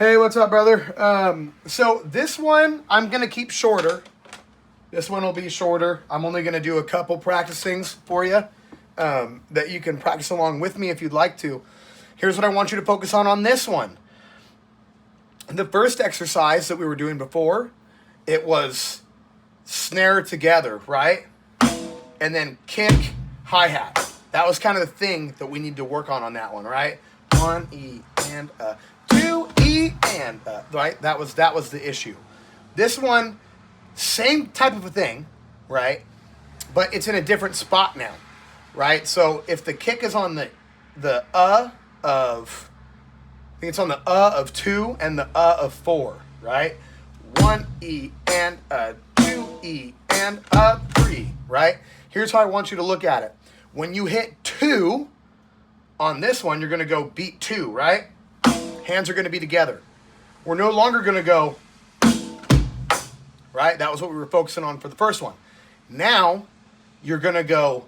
Hey, what's up, brother? So this one, I'm going to keep shorter. This one will be shorter. I'm only going to do a couple practicings for you that you can practice along with me if you'd like to. Here's what I want you to focus on this one. The first exercise that we were doing before, it was snare together, right? And then kick, hi-hat. That was kind of the thing that we need to work on that one, right? 1, E, and 2, E, and right? That was the issue. This one, same type of a thing, right? But it's in a different spot now, right? So if the kick is on the of, I think it's on the of 2 and the of 4, right? 1 E and 2 E and 3, right? Here's how I want you to look at it. When you hit 2 on this one, you're going to go beat 2, right? Hands are going to be together. We're no longer going to go, right? That was what we were focusing on for the first one. Now, you're going to go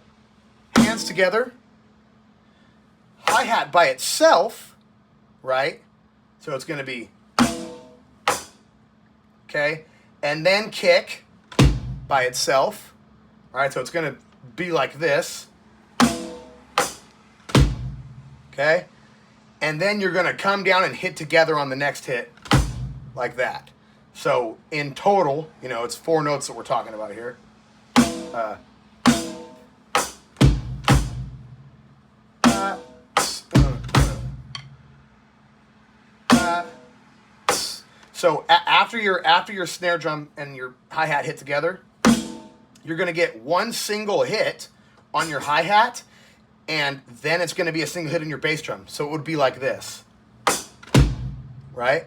hands together, hi-hat by itself, right? So it's going to be, okay? And then kick by itself, all right? So it's going to be like this, okay? And then you're going to come down and hit together on the next hit like that. So in total, you know, it's 4 notes that we're talking about here. So after your snare drum and your hi-hat hit together, you're going to get one single hit on your hi-hat, and then it's going to be a single hit in your bass drum. So it would be like this, right?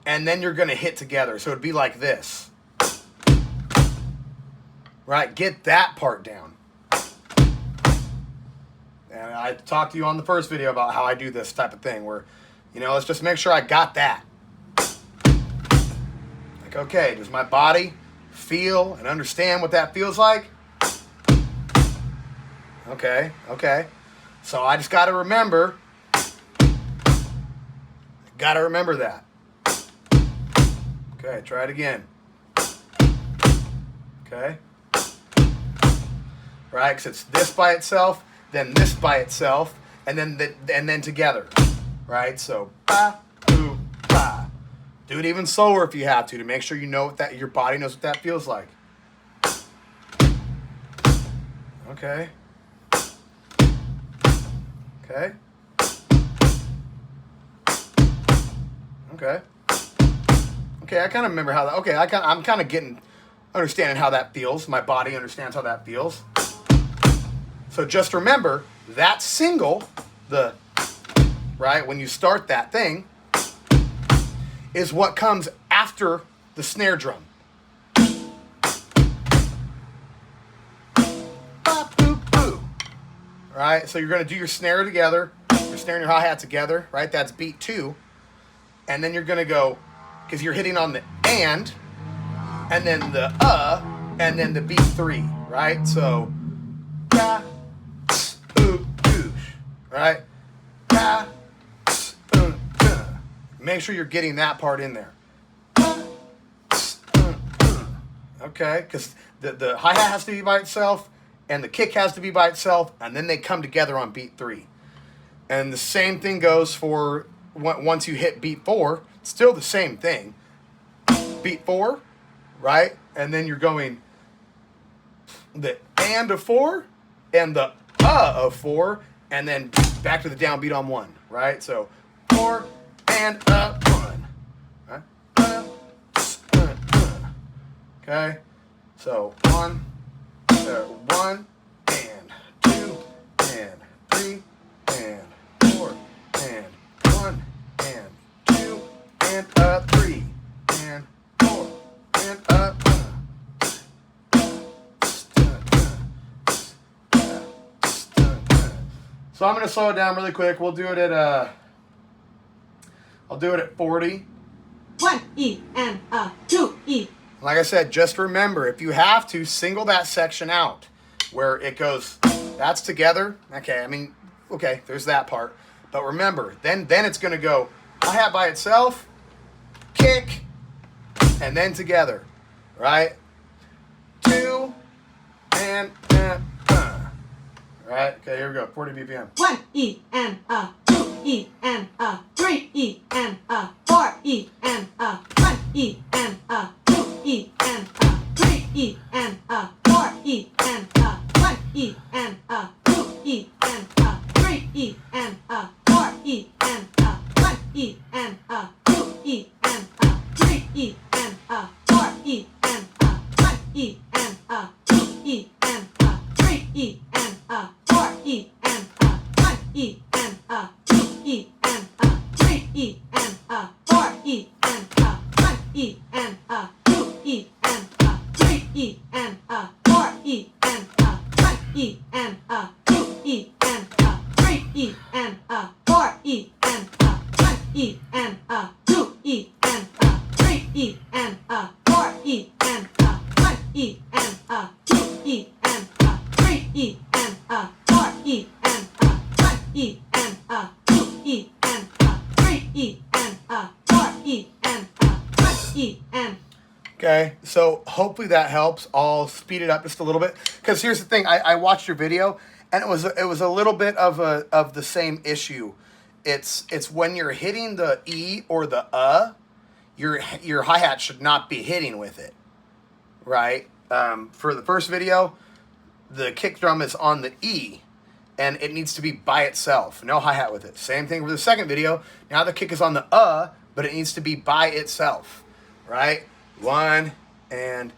And then you're going to hit together. So it would be like this, right? Get that part down. And I talked to you on the first video about how I do this type of thing where, you know, let's just make sure I got that. Like, okay, does my body feel and understand what that feels like? Okay. So I just got to remember. Got to remember that. Okay, try it again. Okay. Right, because it's this by itself, then this by itself, and then together. Right? So ba, boo, ba. Do it even slower if you have to make sure you know that your body knows what that feels like. Okay. Okay. Okay, I kind of remember how that. Okay, I'm kind of understanding how that feels. My body understands how that feels. So just remember that single, right, when you start that thing, is what comes after the snare drum. Ba, boo, boo. Right? So you're going to do your snare together, your snare and your hi-hat together, right? That's beat 2. And then you're going to go, because you're hitting on the and then the and then the beat 3, right? So, ga, ooh, right? Ga, make sure you're getting that part in there. Okay, because the hi-hat has to be by itself, and the kick has to be by itself, and then they come together on beat 3. And the same thing goes for once you hit beat 4, it's still the same thing. Beat 4, right? And then you're going the and of 4 and the of 4, and then back to the downbeat on 1, right? So 4 and 1. Right? Okay? So 1 and 2 and 3 and 4 and 1 and 2 and 3 and 4 and So I'm going to slow it down really quick. We'll do it at I'll do it at 40. 1 E and 2 E. Like I said, just remember, if you have to, single that section out where it goes, that's together. Okay, I mean, okay, there's that part. But remember, then it's going to go hi-hat by itself, kick, and then together, right? 2 and right? Okay, here we go. 40 BPM. 1 E and 2 E and 3 E and 4 E and 1 E and 2 E and 3 E and 4 E and 1 E and 2 E and 3 E and 4 E and 1 E and 2 E and 3 E and 4 E and 1 E and 2 E and 3 E and 4 E and 1 E and 2 E and 3 E and 4 E and 1 E and 2 E and 3 E and 4 E and 1 E and 2 E and 3 E and 4 E and 1 E and 2 E and 3 E and 4 E and 1 E and 2 E and 3 E and 4 E and 1 E and 2 E and 3 E and 4 E and 1 E and. Okay, so hopefully that helps. I'll speed it up just a little bit, because here's the thing. I watched your video, and it was a little bit of the same issue. It's when you're hitting the E or the your hi-hat should not be hitting with it, right? For the first video, the kick drum is on the E, and it needs to be by itself, no hi-hat with it. Same thing for the second video. Now the kick is on the but it needs to be by itself, right? 1 and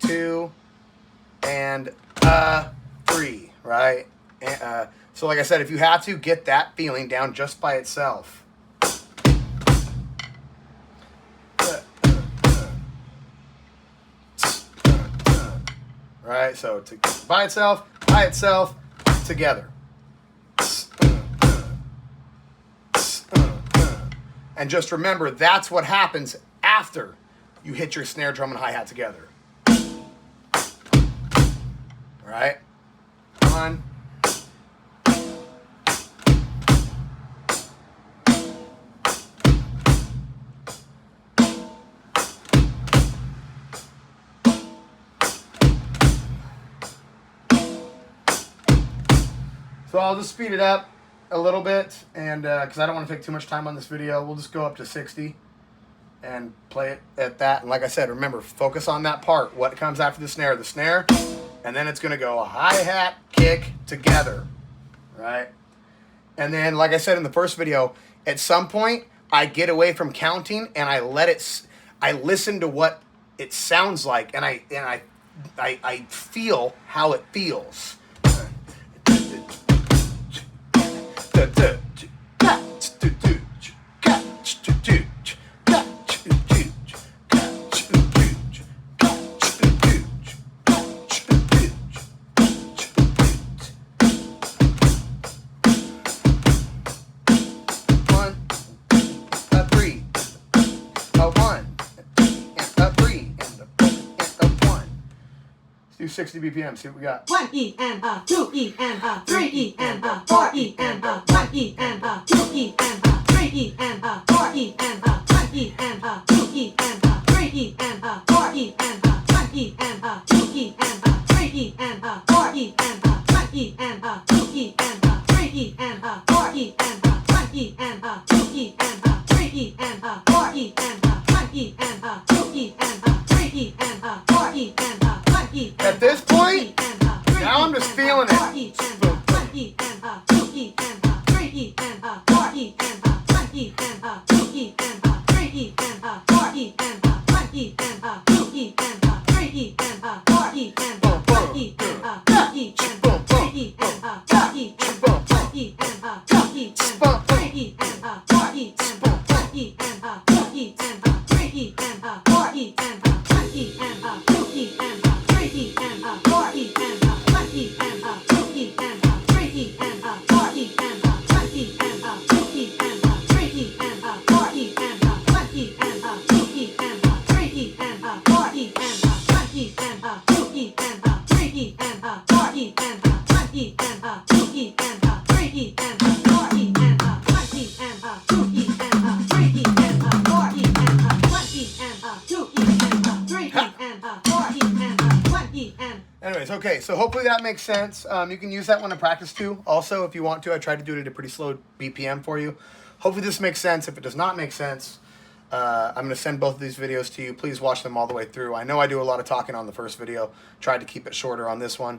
2 and 3, right? And, so like I said, if you have to, get that feeling down just by itself. Right, so by itself, together. And just remember, that's what happens after you hit your snare drum and hi-hat together. All right? 1. So I'll just speed it up a little bit, and because I don't want to take too much time on this video, we'll just go up to 60 and play it at that. And like I said, remember, focus on that part. What comes after the snare, and then it's going to go hi-hat, kick, together, right? And then, like I said in the first video, at some point, I get away from counting, and I listen to what it sounds like, and I feel how it feels. Do 60 BPM, see what we got. 1 E and 2 E and 3 E and 4 E and 1 E and 2 E and 3 E and 4 E and 1 E and 2 E and 3 E and 4 E and 1 E and 2 E and 3 E and 4 E and 1 E and 2 E and 3 E and 4 E and 1 E and 2 E and 3 E and 4 E and 1 E and 2 E and 3 E and 4 E and 1 E. At this point, now I'm just feeling it. Okay, so hopefully that makes sense. You can use that one to practice too. Also, if you want to, I tried to do it at a pretty slow BPM for you. Hopefully this makes sense. If it does not make sense, I'm going to send both of these videos to you. Please watch them all the way through. I know I do a lot of talking on the first video. Tried to keep it shorter on this one.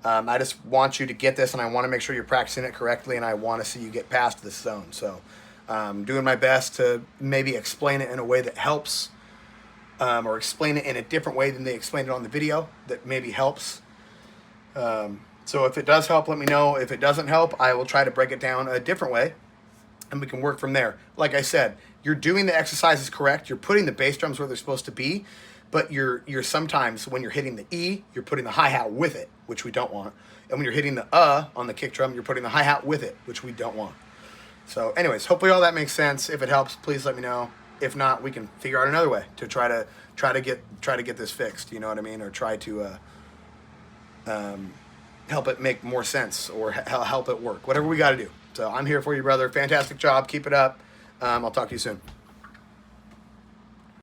I just want you to get this, and I want to make sure you're practicing it correctly, and I want to see you get past this zone. So doing my best to maybe explain it in a way that helps, or explain it in a different way than they explained it on the video that maybe helps. So if it does help, let me know. If it doesn't help, I will try to break it down a different way, and we can work from there. Like I said, you're doing the exercises correct. You're putting the bass drums where they're supposed to be, but you're sometimes when you're hitting the E, you're putting the hi-hat with it, which we don't want. And when you're hitting the on the kick drum, you're putting the hi-hat with it, which we don't want. So anyways, hopefully all that makes sense. If it helps, please let me know. If not, we can figure out another way to try to get this fixed, you know what I mean? Or try to help it make more sense, or help it work. Whatever we got to do. So I'm here for you, brother. Fantastic job. Keep it up. I'll talk to you soon.